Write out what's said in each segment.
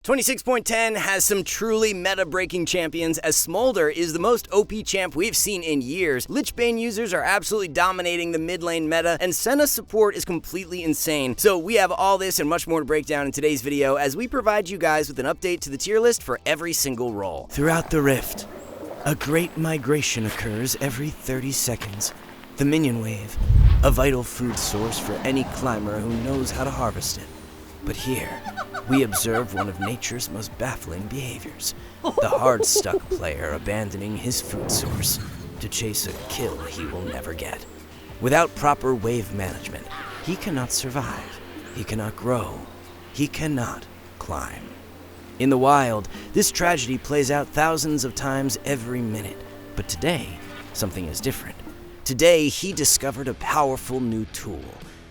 26.10 has some truly meta-breaking champions, as Smolder is the most OP champ we've seen in years. Lichbane users are absolutely dominating the mid lane meta, and Senna support is completely insane. So we have all this and much more to break down in today's video as we provide you guys with an update to the tier list for every single role. Throughout the Rift, a great migration occurs every 30 seconds. The minion wave, a vital food source for any climber who knows how to harvest it. But here, we observe one of nature's most baffling behaviors. The hard-stuck player abandoning his food source to chase a kill he will never get. Without proper wave management, he cannot survive, he cannot grow, he cannot climb. In the wild, this tragedy plays out thousands of times every minute. But today, something is different. Today, he discovered a powerful new tool.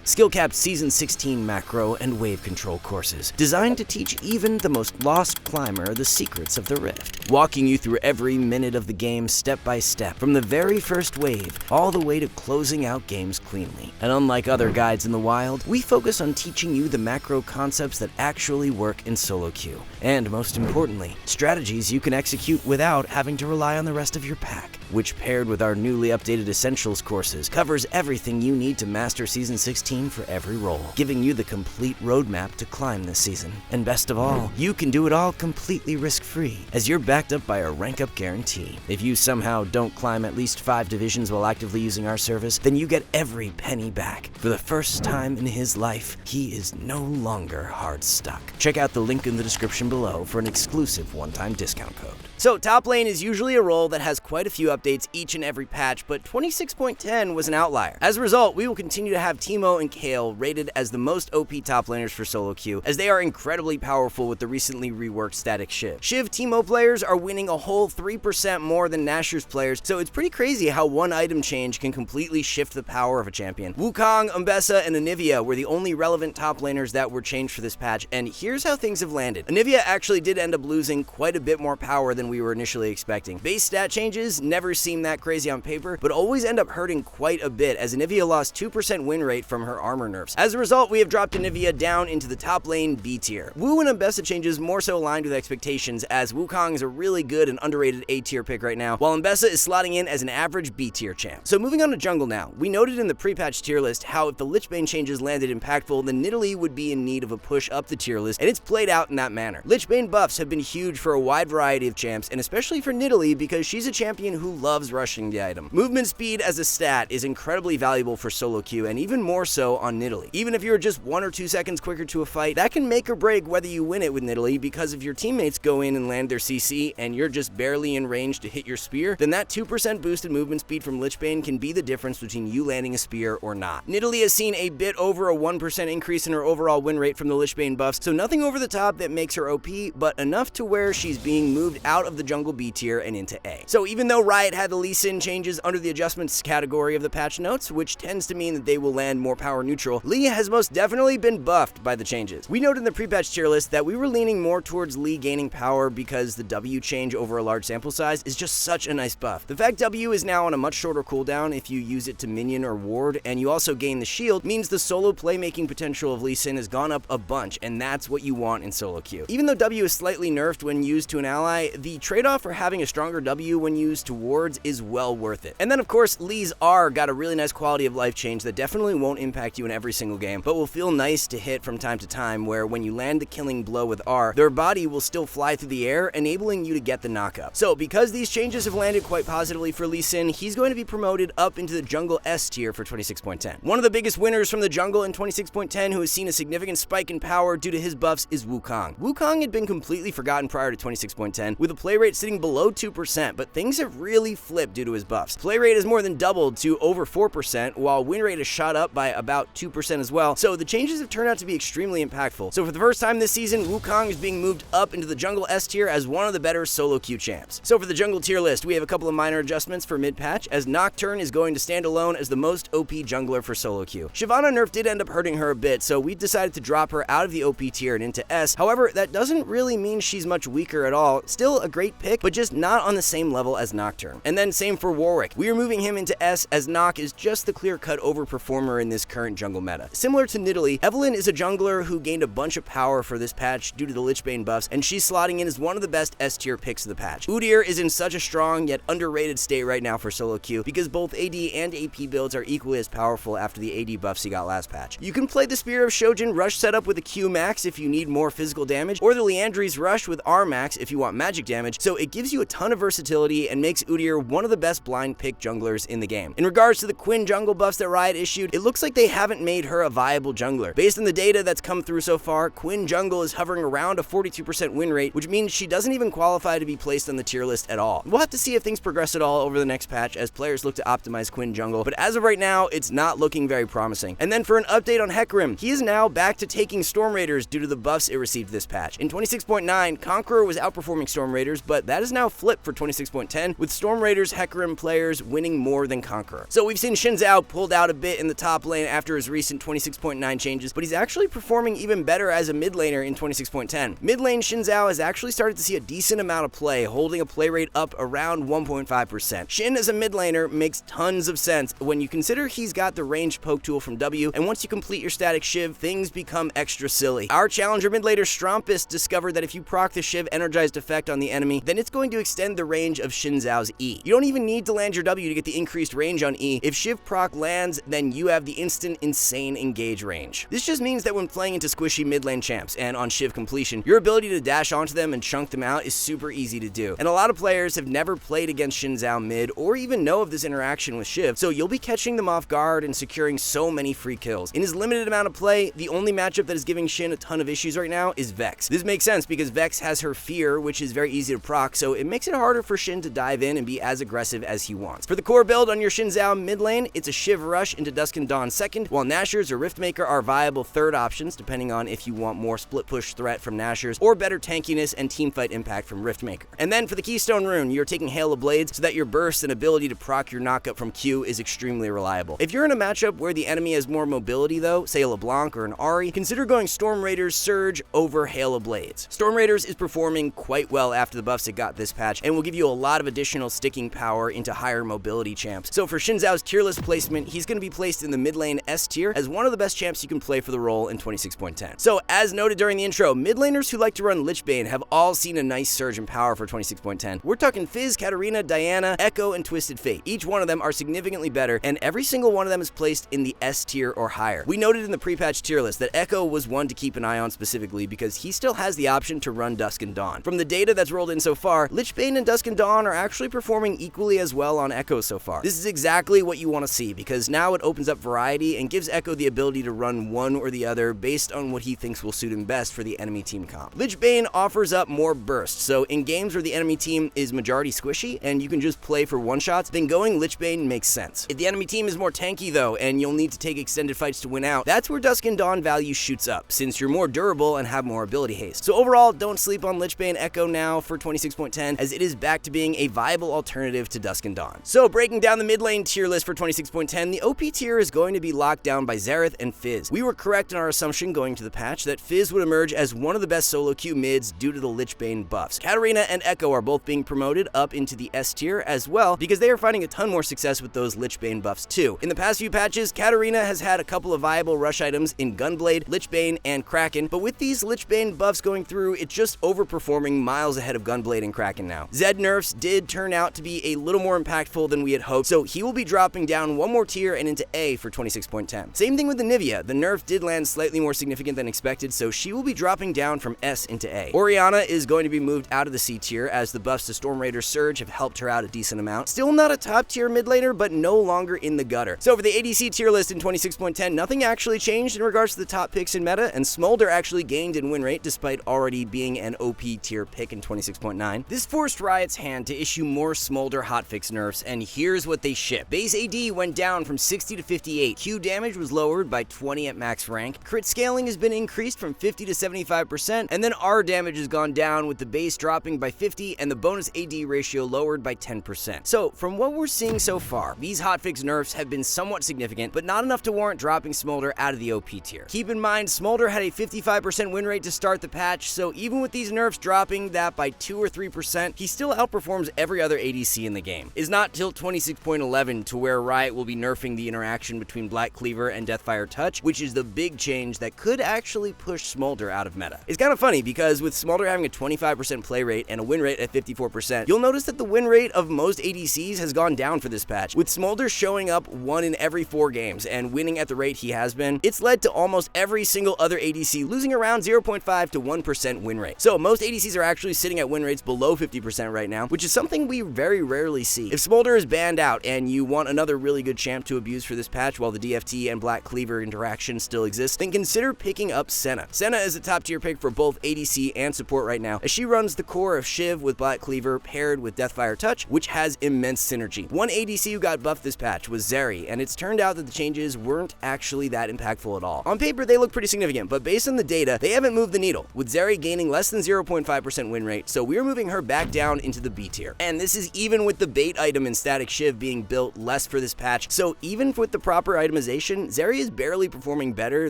SkillCapped Season 16 macro and wave control courses, designed to teach even the most lost climber the secrets of the Rift, walking you through every minute of the game step by step, from the very first wave all the way to closing out games cleanly. And unlike other guides in the wild, we focus on teaching you the macro concepts that actually work in solo queue, and most importantly, strategies you can execute without having to rely on the rest of your pack, which paired with our newly updated Essentials courses covers everything you need to master Season 16 for every role, giving you the complete roadmap to climb this season. And best of all, you can do it all completely risk-free, as you're backed up by a rank-up guarantee. If you somehow don't climb at least 5 divisions while actively using our service, then you get every penny back. For the first time in his life, he is no longer hard stuck. Check out the link in the description below for an exclusive one-time discount code. So top lane is usually a role that has quite a few updates each and every patch, but 26.10 was an outlier. As a result, we will continue to have Teemo and Kayle rated as the most OP top laners for solo queue, as they are incredibly powerful with the recently reworked static Shiv. Shiv Teemo players are winning a whole 3% more than Nashor's players, so it's pretty crazy how one item change can completely shift the power of a champion. Wukong, Umbessa, and Anivia were the only relevant top laners that were changed for this patch, and here's how things have landed. Anivia actually did end up losing quite a bit more power than we were initially expecting. Base stat changes never seem that crazy on paper, but always end up hurting quite a bit, as Anivia lost 2% win rate from her armor nerfs. As a result, we have dropped Anivia down into the top lane B tier. Wu and Umbessa changes more so aligned with expectations, as Wukong is a really good and underrated A tier pick right now, while Umbessa is slotting in as an average B tier champ. So moving on to jungle now. We noted in the pre-patch tier list how if the Lichbane changes landed impactful, then Nidalee would be in need of a push up the tier list, and it's played out in that manner. Lichbane buffs have been huge for a wide variety of champs, and especially for Nidalee because she's a champion who loves rushing the item. Movement speed as a stat is incredibly valuable for solo queue, and even more so on Nidalee. Even if you're just 1 or 2 seconds quicker to a fight, that can make or break whether you win it with Nidalee, because if your teammates go in and land their CC and you're just barely in range to hit your spear, then that 2% boost in movement speed from Lichbane can be the difference between you landing a spear or not. Nidalee has seen a bit over a 1% increase in her overall win rate from the Lichbane buffs, so nothing over the top that makes her OP, but enough to where she's being moved out of the jungle B tier and into A. So even though Riot had the Lee Sin changes under the adjustments category of the patch notes, which tends to mean that they will land more power neutral, Lee has most definitely been buffed by the changes. We noted in the pre-patch tier list that we were leaning more towards Lee gaining power because the W change over a large sample size is just such a nice buff. The fact W is now on a much shorter cooldown if you use it to minion or ward, and you also gain the shield, means the solo playmaking potential of Lee Sin has gone up a bunch, and that's what you want in solo queue. Even though W is slightly nerfed when used to an ally, the trade-off for having a stronger W when used to wards is well worth it. And then of course, Lee's R got a really nice quality of life change that definitely won't impact you in every single game, but will feel nice to hit from time to time, where when you land the killing blow with R, their body will still fly through the air, enabling you to get the knockup. So because these changes have landed quite positively for Lee Sin, he's going to be promoted up into the jungle S tier for 26.10. One of the biggest winners from the jungle in 26.10 who has seen a significant spike in power due to his buffs is Wukong. Wukong had been completely forgotten prior to 26.10, with a play rate sitting below 2%, but things have really flipped due to his buffs. Play rate has more than doubled to over 4%, while win rate has shot up by about 2% as well, so the changes have turned out to be extremely impactful. So for the first time this season, Wukong is being moved up into the jungle S tier as one of the better solo queue champs. So for the jungle tier list, we have a couple of minor adjustments for mid-patch, as Nocturne is going to stand alone as the most OP jungler for solo queue. Shyvana nerf did end up hurting her a bit, so we decided to drop her out of the OP tier and into S. However, that doesn't really mean she's much weaker at all. Still a great pick, but just not on the same level as Nocturne. And then same for Warwick. We are moving him into S, as Nock is just the clear-cut overperformer in this current current jungle meta. Similar to Nidalee, Evelynn is a jungler who gained a bunch of power for this patch due to the Lich Bane buffs, and she's slotting in as one of the best S tier picks of the patch. Udyr is in such a strong yet underrated state right now for solo queue because both AD and AP builds are equally as powerful after the AD buffs he got last patch. You can play the Spear of Shojin rush setup with a Q max if you need more physical damage, or the Liandry's rush with R max if you want magic damage, so it gives you a ton of versatility and makes Udyr one of the best blind pick junglers in the game. In regards to the Quinn jungle buffs that Riot issued, it looks like they haven't made her a viable jungler. Based on the data that's come through so far, Quinn jungle is hovering around a 42% win rate, which means she doesn't even qualify to be placed on the tier list at all. We'll have to see if things progress at all over the next patch as players look to optimize Quinn jungle, but as of right now, it's not looking very promising. And then for an update on Hecarim, he is now back to taking Storm Raiders due to the buffs it received this patch. In 26.9, Conqueror was outperforming Storm Raiders, but that is now flipped for 26.10, with Storm Raiders Hecarim players winning more than Conqueror. So we've seen Xin Zhao pulled out a bit in the top lane after his recent 26.9 changes, but he's actually performing even better as a mid laner in 26.10. Mid lane Xin Zhao has actually started to see a decent amount of play, holding a play rate up around 1.5%. Xin as a mid laner makes tons of sense when you consider he's got the ranged poke tool from W, and once you complete your static Shiv, things become extra silly. Our challenger mid laner Strumpus discovered that if you proc the Shiv energized effect on the enemy, then it's going to extend the range of Xin Zhao's E. You don't even need to land your W to get the increased range on E. If Shiv proc lands, then you have the instant insane engage range. This just means that when playing into squishy mid lane champs and on Shiv completion, your ability to dash onto them and chunk them out is super easy to do. And a lot of players have never played against Xin Zhao mid or even know of this interaction with Shiv, so you'll be catching them off guard and securing so many free kills. In his limited amount of play, the only matchup that is giving Xin a ton of issues right now is Vex. This makes sense because Vex has her Fear, which is very easy to proc, so it makes it harder for Xin to dive in and be as aggressive as he wants. For the core build on your Xin Zhao mid lane, it's a Shiv rush into Dusk and Dawn second, while Nashers or Riftmaker are viable third options depending on if you want more split push threat from Nashers or better tankiness and teamfight impact from Riftmaker. And then for the Keystone rune, you're taking Hail of Blades so that your burst and ability to proc your knockup from Q is extremely reliable. If you're in a matchup where the enemy has more mobility though, say a LeBlanc or an Ahri, consider going Storm Raiders Surge over Hail of Blades. Storm Raiders is performing quite well after the buffs it got this patch and will give you a lot of additional sticking power into higher mobility champs. So for Xin Zhao's tier list placement, he's going to be placed in the mid lane S tier as one of the best champs you can play for the role in 26.10. So as noted during the intro, mid laners who like to run Lich Bane have all seen a nice surge in power for 26.10. We're talking Fizz, Katarina, Diana, Echo, and Twisted Fate. Each one of them are significantly better, and every single one of them is placed in the S tier or higher. We noted in the pre-patch tier list that Echo was one to keep an eye on specifically because he still has the option to run Dusk and Dawn. From the data that's rolled in so far, Lich Bane and Dusk and Dawn are actually performing equally as well on Echo so far. This is exactly what you want to see because now it opens up variety and gives Echo the ability to run one or the other based on what he thinks will suit him best for the enemy team comp. Lich Bane offers up more burst, so in games where the enemy team is majority squishy and you can just play for one-shots, then going Lich Bane makes sense. If the enemy team is more tanky though, and you'll need to take extended fights to win out, that's where Dusk and Dawn value shoots up, since you're more durable and have more ability haste. So overall, don't sleep on Lich Bane Echo now for 26.10, as it is back to being a viable alternative to Dusk and Dawn. So breaking down the mid lane tier list for 26.10, the OP tier is going to be locked down by Xerath and Fizz. We were correct in our assumption going to the patch that Fizz would emerge as one of the best solo queue mids due to the Lich Bane buffs. Katarina and Echo are both being promoted up into the S tier as well because they are finding a ton more success with those Lich Bane buffs too. In the past few patches, Katarina has had a couple of viable rush items in Gunblade, Lich Bane, and Kraken, but with these Lich Bane buffs going through, it's just overperforming miles ahead of Gunblade and Kraken now. Zed nerfs did turn out to be a little more impactful than we had hoped, so he will be dropping down one more tier and into A for 26.10. Same thing with the Nivea. The nerf did land slightly more significant than expected, so she will be dropping down from S into A. Orianna is going to be moved out of the C tier as the buffs to Storm Raider Surge have helped her out a decent amount. Still not a top tier mid laner, but no longer in the gutter. So for the ADC tier list in 26.10, nothing actually changed in regards to the top picks in meta, and Smolder actually gained in win rate despite already being an OP tier pick in 26.9. This forced Riot's hand to issue more Smolder hotfix nerfs, and here's what they shipped. Base AD went down from 60 to 58, Q damage was lowered by 20 at max rank, crit scaling has been increased from 50 to 75%, and then R damage has gone down with the base dropping by 50 and the bonus AD ratio lowered by 10%. So from what we're seeing so far, these hotfix nerfs have been somewhat significant, but not enough to warrant dropping Smolder out of the OP tier. Keep in mind, Smolder had a 55% win rate to start the patch, so even with these nerfs dropping that by 2 or 3%, he still outperforms every other ADC in the game. It's not till 26.11 to where Riot will be nerfing the interaction between Black Black Cleaver and Deathfire Touch, which is the big change that could actually push Smolder out of meta. It's kind of funny because with Smolder having a 25% play rate and a win rate at 54%, you'll notice that the win rate of most ADCs has gone down for this patch. With Smolder showing up 1 in every 4 games and winning at the rate he has been, it's led to almost every single other ADC losing around 0.5 to 1% win rate. So most ADCs are actually sitting at win rates below 50% right now, which is something we very rarely see. If Smolder is banned out and you want another really good champ to abuse for this patch while the DFT and Black Cleaver interaction still exists, then consider picking up Senna. Senna is a top tier pick for both ADC and support right now, as she runs the core of Shiv with Black Cleaver paired with Deathfire Touch, which has immense synergy. One ADC who got buffed this patch was Zeri, and it's turned out that the changes weren't actually that impactful at all. On paper, they look pretty significant, but based on the data, they haven't moved the needle, with Zeri gaining less than 0.5% win rate, so we're moving her back down into the B tier. And this is even with the bait item in Static Shiv being built less for this patch, so even with the proper itemization, Zeri is barely performing better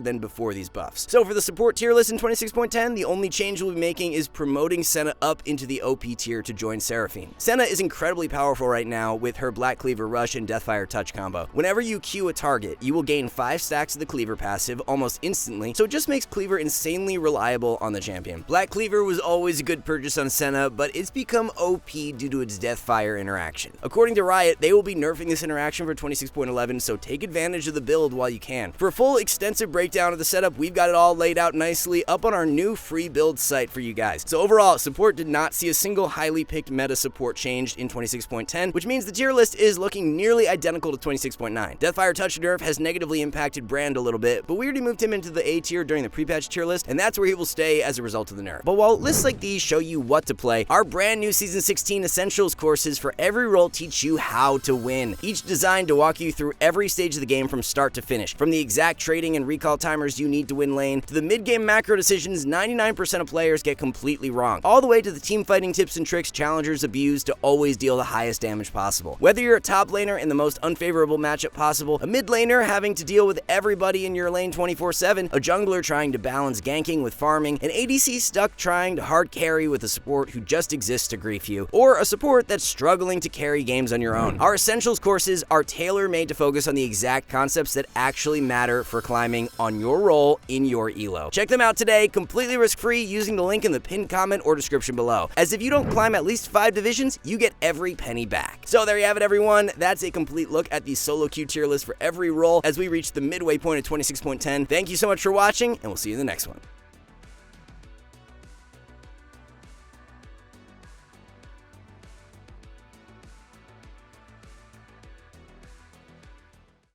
than before these buffs. So for the support tier list in 26.10, the only change we'll be making is promoting Senna up into the OP tier to join Seraphine. Senna is incredibly powerful right now with her Black Cleaver Rush and Deathfire Touch combo. Whenever you Q a target, you will gain 5 stacks of the Cleaver passive almost instantly, so it just makes Cleaver insanely reliable on the champion. Black Cleaver was always a good purchase on Senna, but it's become OP due to its Deathfire interaction. According to Riot, they will be nerfing this interaction for 26.11, so take advantage of the build while you can. For a full extensive breakdown of the setup, we've got it all laid out nicely up on our new free build site for you guys. So overall, support did not see a single highly picked meta support changed in 26.10, which means the tier list is looking nearly identical to 26.9. Deathfire Touch nerf has negatively impacted Brand a little bit, but we already moved him into the A tier during the pre-patch tier list, and that's where he will stay as a result of the nerf. But while lists like these show you what to play, our brand new Season 16 Essentials courses for every role teach you how to win, each designed to walk you through every stage of the game from start to finish, from the exact trading and recall timers you need to win lane, to the mid-game macro decisions 99% of players get completely wrong, all the way to the team fighting tips and tricks challengers abuse to always deal the highest damage possible. Whether you're a top laner in the most unfavorable matchup possible, a mid laner having to deal with everybody in your lane 24/7, a jungler trying to balance ganking with farming, an ADC stuck trying to hard carry with a support who just exists to grief you, or a support that's struggling to carry games on your own, our Essentials courses are tailor-made to focus on the exact concepts that actually matter for climbing on your role in your elo. Check them out today, completely risk-free, using the link in the pinned comment or description below, as if you don't climb at least 5 divisions, you get every penny back. So there you have it, everyone. That's a complete look at the solo queue tier list for every role as we reach the midway point of 26.10. Thank you so much for watching, and we'll see you in the next one.